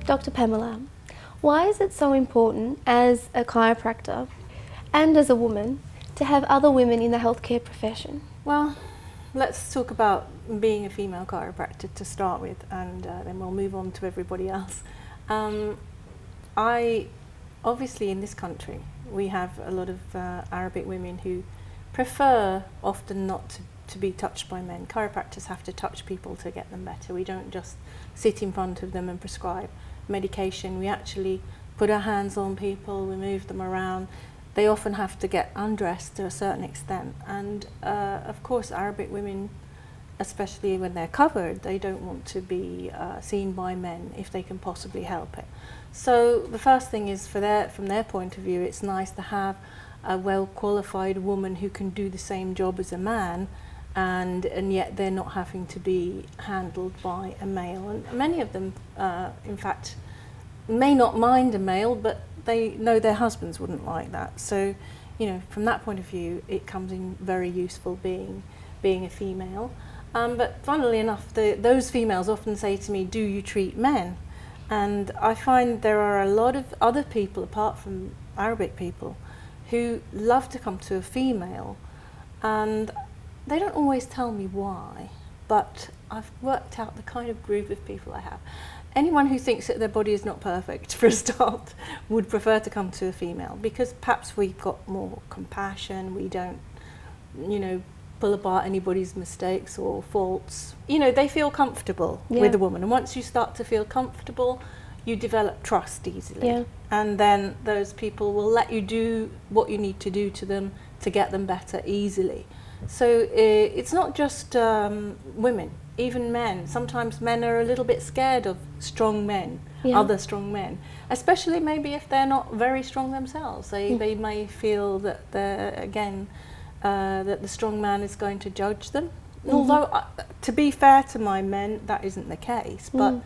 Dr. Pamela, why is it so important as a chiropractor and as a woman to have other women in the healthcare profession? Well, let's talk about being a female chiropractor to start with, and then we'll move on to everybody else. Obviously in this country, we have a lot of Arabic women who prefer often not to be touched by men. Chiropractors have to touch people to get them better. We don't just sit in front of them and prescribe medication. We actually put our hands on people, we move them around. They often have to get undressed to a certain extent, and of course Arabic women, especially when they're covered, they don't want to be seen by men if they can possibly help it. So the first thing is, from their point of view, it's nice to have a well-qualified woman who can do the same job as a man, and yet they're not having to be handled by a male. And many of them, in fact, may not mind a male, but they know their husbands wouldn't like that. So, you know, from that point of view, it comes in very useful being a female. But funnily enough, those females often say to me, "Do you treat men?" And I find there are a lot of other people, apart from Arabic people, who love to come to a female, and they don't always tell me why, but I've worked out the kind of group of people I have. Anyone who thinks that their body is not perfect, for a start, would prefer to come to a female, because perhaps we've got more compassion, we don't, you know, pull apart anybody's mistakes or faults. You know, they feel comfortable with a woman, and once you start to feel comfortable, you develop trust easily. Yeah. And then those people will let you do what you need to do to them to get them better easily. So it's not just women, even men. Sometimes men are a little bit scared of strong men, other strong men, especially maybe if they're not very strong themselves. They may feel that that the strong man is going to judge them. Although, to be fair to my men, that isn't the case, but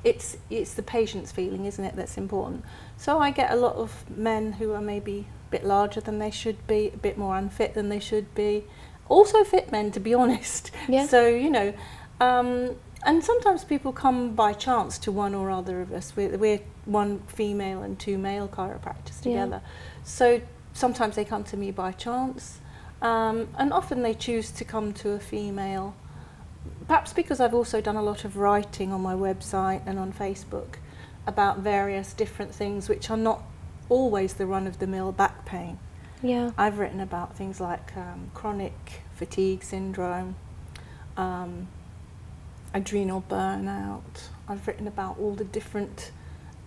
it's the patient's feeling, isn't it, that's important. So I get a lot of men who are maybe a bit larger than they should be, a bit more unfit than they should be, also fit men, to be honest. Yeah. So, you know, and sometimes people come by chance to one or other of us. We're one female and two male chiropractors together. So sometimes they come to me by chance, and often they choose to come to a female, perhaps because I've also done a lot of writing on my website and on Facebook about various different things which are not always the run-of-the-mill back pain. Yeah. I've written about things like chronic fatigue syndrome, adrenal burnout. I've written about all the different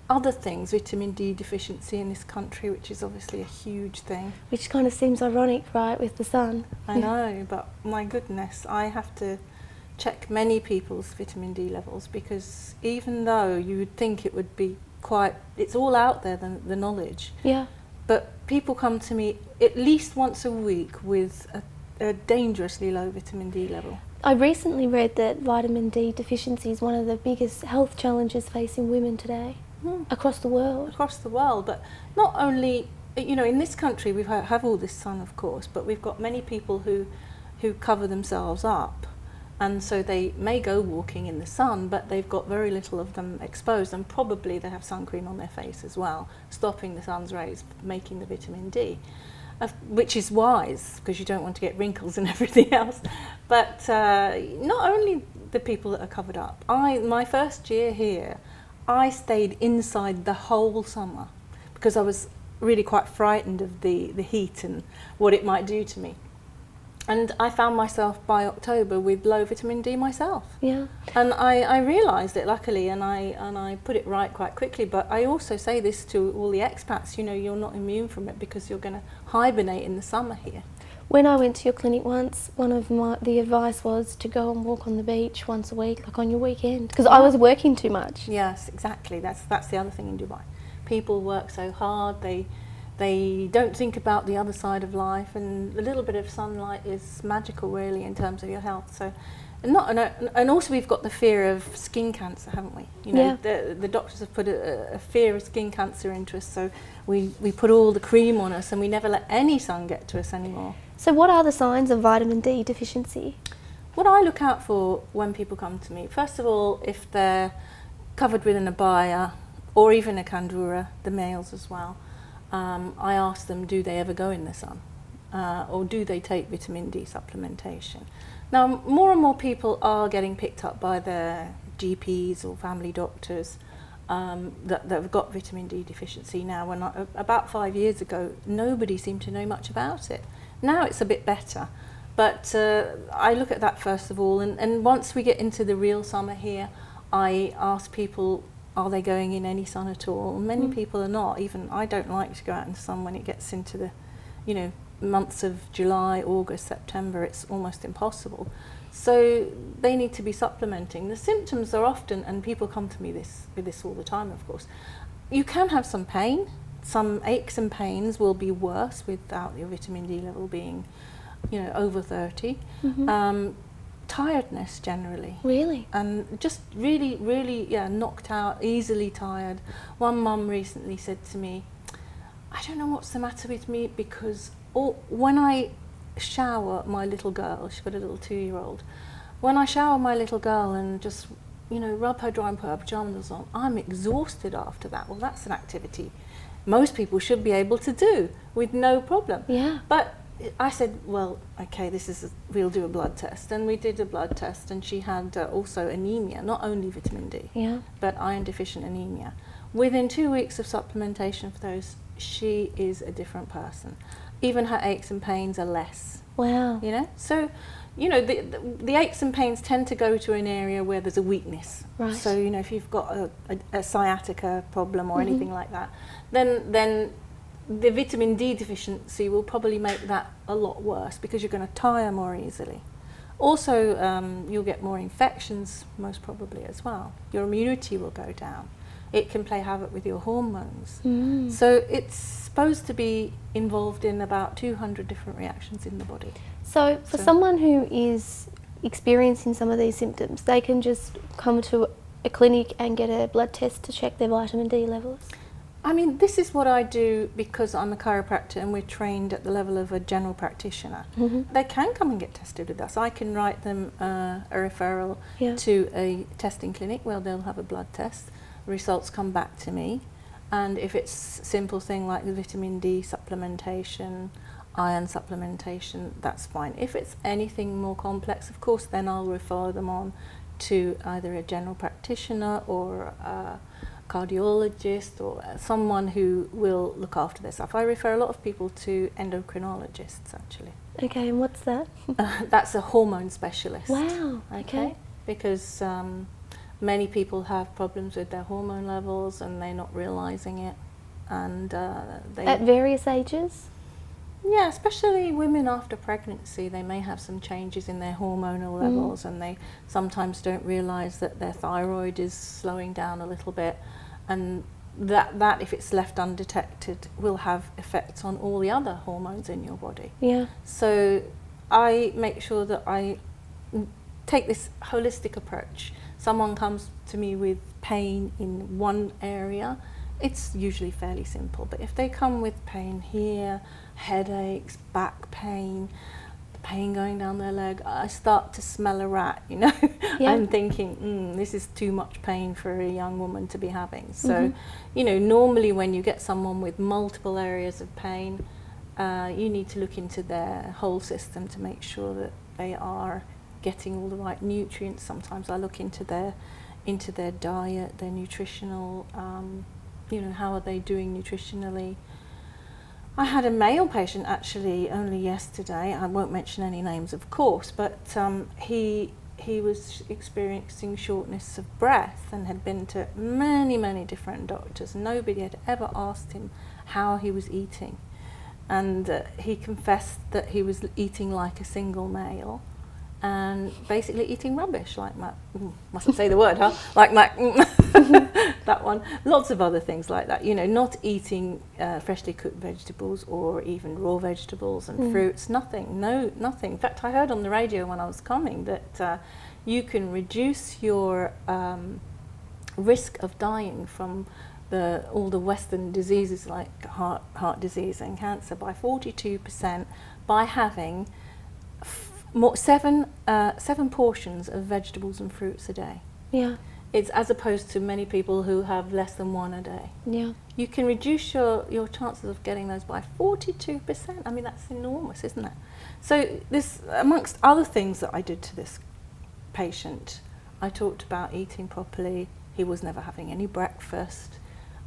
other things, vitamin D deficiency in this country, which is obviously a huge thing. Which kind of seems ironic, right, with the sun? I know, but my goodness, I have to check many people's vitamin D levels, because even though you would think it would be quite, it's all out there, the knowledge. Yeah. But people come to me at least once a week with a dangerously low vitamin D level. I recently read that vitamin D deficiency is one of the biggest health challenges facing women today, across the world. Across the world, but not only, you know, in this country we have all this sun, of course, but we've got many people who cover themselves up, and so they may go walking in the sun, but they've got very little of them exposed, and probably they have sun cream on their face as well, stopping the sun's rays, making the vitamin D. Which is wise, because you don't want to get wrinkles and everything else. But not only the people that are covered up. My first year here, I stayed inside the whole summer because I was really quite frightened of the heat and what it might do to me. And I found myself by October with low vitamin D myself. Yeah. And I realised it, luckily, and I put it right quite quickly. But I also say this to all the expats, you know, you're not immune from it because you're going to hibernate in the summer here. When I went to your clinic once, the advice was to go and walk on the beach once a week, like on your weekend, because I was working too much. Yes, exactly. That's the other thing in Dubai. People work so hard, they don't think about the other side of life, and a little bit of sunlight is magical, really, in terms of your health. So, and also we've got the fear of skin cancer, haven't we? You know, the doctors have put a fear of skin cancer into us, so we put all the cream on us, and we never let any sun get to us anymore. So what are the signs of vitamin D deficiency? What I look out for when people come to me, first of all, if they're covered with an abaya, or even a Kandura, the males as well, I ask them, do they ever go in the sun? Or do they take vitamin D supplementation? Now, more and more people are getting picked up by their GPs or family doctors that have got vitamin D deficiency now. When about 5 years ago, nobody seemed to know much about it. Now it's a bit better. But I look at that first of all, and once we get into the real summer here, I ask people, are they going in any sun at all? And many people are not. Even I don't like to go out in the sun when it gets into the, months of July, August, September. It's almost impossible. So they need to be supplementing. The symptoms are often, and people come to me with this all the time, of course. You can have some pain. Some aches and pains will be worse without your vitamin D level being, over 30. Tiredness generally. Really? And just really, really, knocked out, easily tired. One mum recently said to me, I don't know what's the matter with me, because when I shower my little girl, she's got a little 2-year-old, when I shower my little girl and just, rub her dry and put her pyjamas on, I'm exhausted after that. Well, that's an activity most people should be able to do with no problem. Yeah. But I said, well, okay, we'll do a blood test. And we did a blood test, and she had also anemia, not only vitamin D, but iron deficient anemia. Within 2 weeks of supplementation for those, she is a different person. Even her aches and pains are less. Wow. So, the aches and pains tend to go to an area where there's a weakness. Right. So, if you've got a sciatica problem or anything like that, then the vitamin D deficiency will probably make that a lot worse, because you're going to tire more easily. Also, you'll get more infections, most probably, as well. Your immunity will go down. It can play havoc with your hormones. So it's supposed to be involved in about 200 different reactions in the body. So for someone who is experiencing some of these symptoms, they can just come to a clinic and get a blood test to check their vitamin D levels? I mean, this is what I do because I'm a chiropractor and we're trained at the level of a general practitioner. They can come and get tested with us. I can write them a referral to a testing clinic where they'll have a blood test. Results come back to me, and if it's simple thing like the vitamin D supplementation, iron supplementation, that's fine. If it's anything more complex, of course, then I'll refer them on to either a general practitioner or a cardiologist or someone who will look after their stuff. I refer a lot of people to endocrinologists, actually. Okay, and what's that? That's a hormone specialist. Wow. Okay. Because many people have problems with their hormone levels and they're not realising it. And they at various ages? Yeah, especially women after pregnancy, they may have some changes in their hormonal levels, and they sometimes don't realise that their thyroid is slowing down a little bit, and that if it's left undetected will have effects on all the other hormones in your body. Yeah. So I make sure that I take this holistic approach. Someone comes to me with pain in one area, it's usually fairly simple, but if they come with pain here, headaches, back pain, pain going down their leg, I start to smell a rat, I'm thinking, this is too much pain for a young woman to be having. So, normally when you get someone with multiple areas of pain, you need to look into their whole system to make sure that they are getting all the right nutrients. Sometimes I look into their diet, their nutritional, how are they doing nutritionally. I had a male patient actually only yesterday, I won't mention any names of course, but he was experiencing shortness of breath and had been to many different doctors. Nobody had ever asked him how he was eating, and he confessed that he was eating like a single male and basically eating rubbish, like mustn't say the word, huh? Like that one. Lots of other things like that. Not eating freshly cooked vegetables or even raw vegetables and fruits. Nothing. In fact, I heard on the radio when I was coming that you can reduce your risk of dying from all the Western diseases like heart disease and cancer by 42% by having seven portions of vegetables and fruits a day. Yeah. It's as opposed to many people who have less than one a day. Yeah. You can reduce your chances of getting those by 42%. I mean, that's enormous, isn't it? So this, amongst other things that I did to this patient, I talked about eating properly. He was never having any breakfast.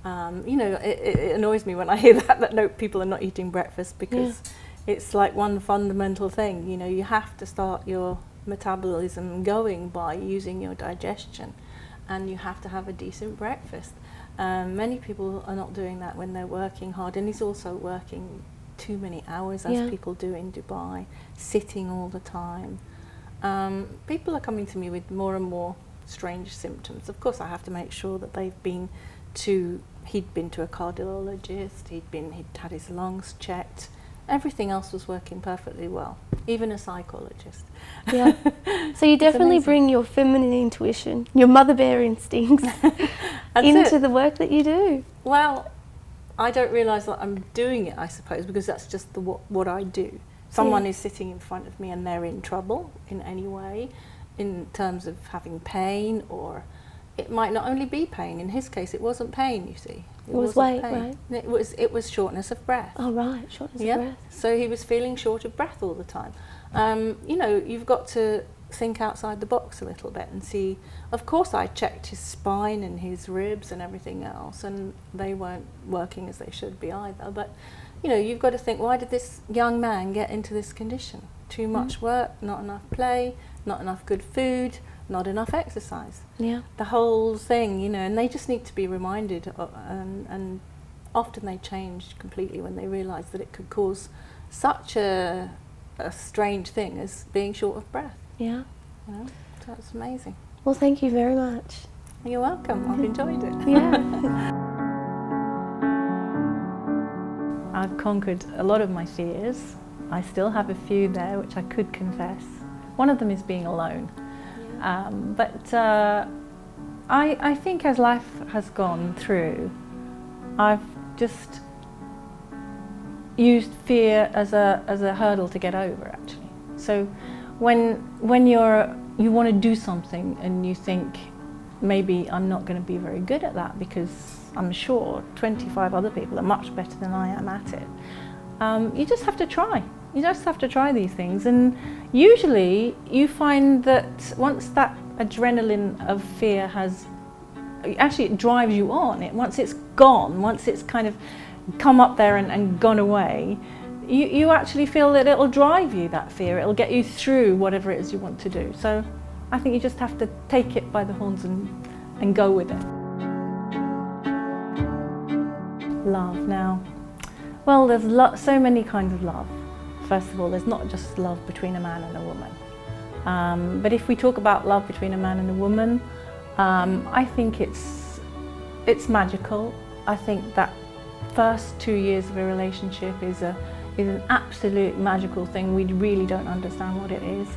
You know, it annoys me when I hear that no, people are not eating breakfast, because it's like one fundamental thing. You know, you have to start your metabolism going by using your digestion, and you have to have a decent breakfast. Many people are not doing that when they're working hard, and he's also working too many hours, as people do in Dubai, sitting all the time. People are coming to me with more and more strange symptoms. Of course, I have to make sure that he'd been to a cardiologist, he'd had his lungs checked, everything else was working perfectly well, even a psychologist. Yeah. So you definitely bring your feminine intuition, your mother bear instincts into the work that you do. Well, I don't realise that I'm doing it, I suppose, because that's just what I do. Someone is sitting in front of me and they're in trouble in any way, in terms of having pain, or it might not only be pain. In his case, it wasn't pain, you see. It was weight, right? It was shortness of breath. Oh, right, shortness of breath. So he was feeling short of breath all the time. You know, you've got to think outside the box a little bit and see. Of course, I checked his spine and his ribs and everything else, and they weren't working as they should be either. But, you know, you've got to think, why did this young man get into this condition? Too much work, not enough play, not enough good food, not enough exercise. Yeah. The whole thing, you know, and they just need to be reminded, and often they change completely when they realise that it could cause such a strange thing as being short of breath. Yeah. You know, so it's amazing. Well, thank you very much. You're welcome. I've enjoyed it. Yeah. I've conquered a lot of my fears. I still have a few there which I could confess. One of them is being alone. But I think as life has gone through, I've just used fear as a hurdle to get over, actually. So when you want to do something and you think, maybe I'm not going to be very good at that, because I'm sure 25 other people are much better than I am at it. You just have to try. You just have to try these things, and usually you find that once that adrenaline of fear it drives you on. Once it's gone, once it's kind of come up there and gone away, you actually feel that it'll drive you, that fear. It'll get you through whatever it is you want to do. So I think you just have to take it by the horns and go with it. Love now. Well, there's so many kinds of love. First of all, there's not just love between a man and a woman. But if we talk about love between a man and a woman, I think it's magical. I think that first 2 years of a relationship is an absolute magical thing. We really don't understand what it is.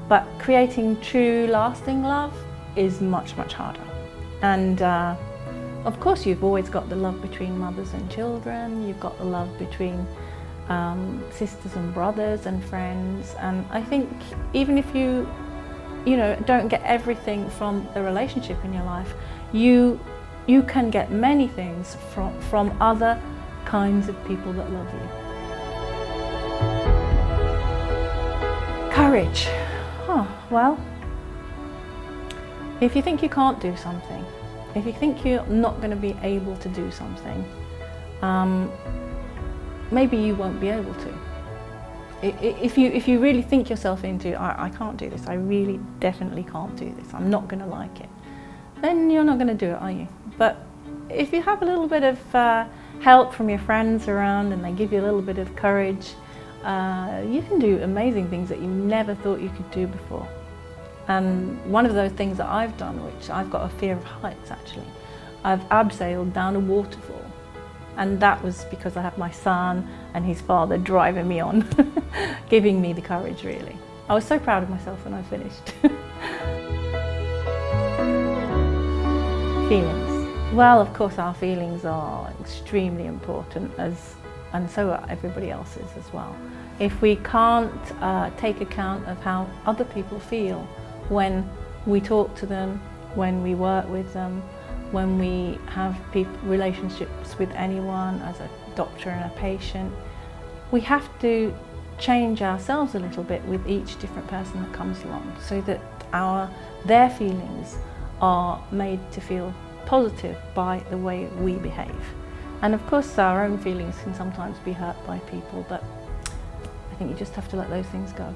But creating true, lasting love is much, much harder. And of course, you've always got the love between mothers and children. You've got the love between sisters and brothers and friends. And I think even if you don't get everything from the relationship in your life, you can get many things from other kinds of people that love you. Courage. Oh, well, if you think you can't do something, if you think you're not going to be able to do something, maybe you won't be able to. If you really think yourself into, I can't do this, I really definitely can't do this, I'm not going to like it, then you're not going to do it, are you? But if you have a little bit of help from your friends around and they give you a little bit of courage, you can do amazing things that you never thought you could do before. And one of those things that I've done, which I've got a fear of heights actually, I've abseiled down a waterfall. And that was because I have my son and his father driving me on, giving me the courage, really. I was so proud of myself when I finished. Feelings. Well, of course, our feelings are extremely important, and so are everybody else's as well. If we can't take account of how other people feel when we talk to them when we work with them, when we have relationships with anyone as a doctor and a patient. We have to change ourselves a little bit with each different person that comes along, so that their feelings are made to feel positive by the way we behave. And of course our own feelings can sometimes be hurt by people, but I think you just have to let those things go.